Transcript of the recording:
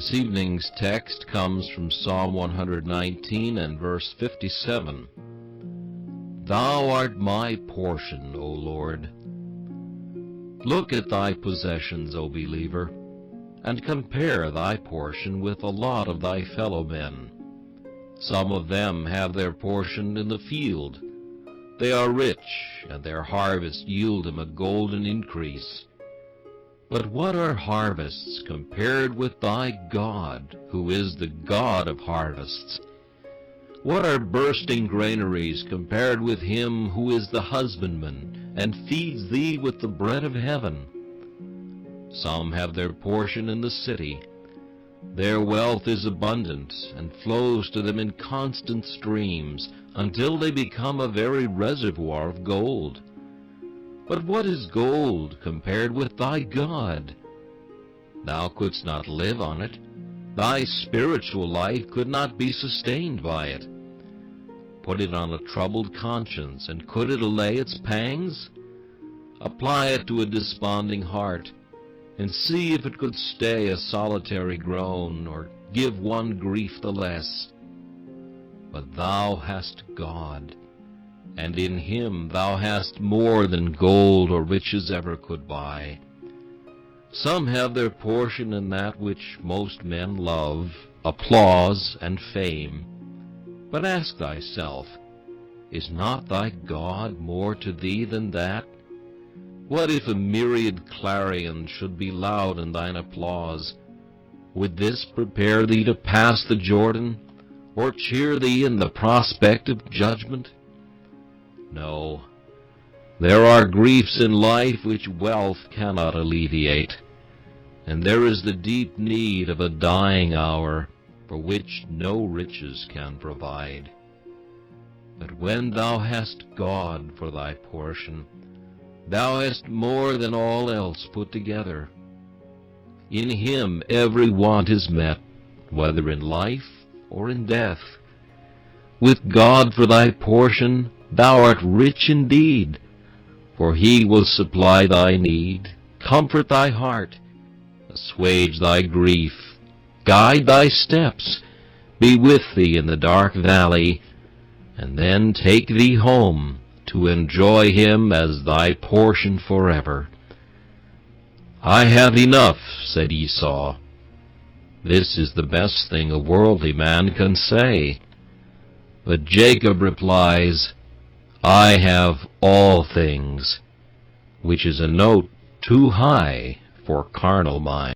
This evening's text comes from Psalm 119 and verse 57. Thou art my portion, O Lord. Look at thy possessions, O believer, and compare thy portion with the lot of thy fellow men. Some of them have their portion in the field. They are rich, and their harvest yield them a golden increase. But what are harvests compared with thy God, who is the God of harvests? What are bursting granaries compared with him who is the husbandman, and feeds thee with the bread of heaven? Some have their portion in the city. Their wealth is abundant, and flows to them in constant streams, until they become a very reservoir of gold. But what is gold compared with thy God? Thou couldst not live on it. Thy spiritual life could not be sustained by it. Put it on a troubled conscience, and could it allay its pangs? Apply it to a desponding heart, and see if it could stay a solitary groan, or give one grief the less. But thou hast God, and in him thou hast more than gold or riches ever could buy. Some have their portion in that which most men love, applause and fame. But ask thyself, is not thy God more to thee than that? What if a myriad clarions should be loud in thine applause? Would this prepare thee to pass the Jordan, or cheer thee in the prospect of judgment? No, there are griefs in life which wealth cannot alleviate, and there is the deep need of a dying hour for which no riches can provide. But when thou hast God for thy portion, thou hast more than all else put together. In him every want is met, whether in life or in death. With God for thy portion, thou art rich indeed, for he will supply thy need, comfort thy heart, assuage thy grief, guide thy steps, be with thee in the dark valley, and then take thee home to enjoy him as thy portion forever. I have enough, said Esau. This is the best thing a worldly man can say. But Jacob replies, I have all things, which is a note too high for carnal mind.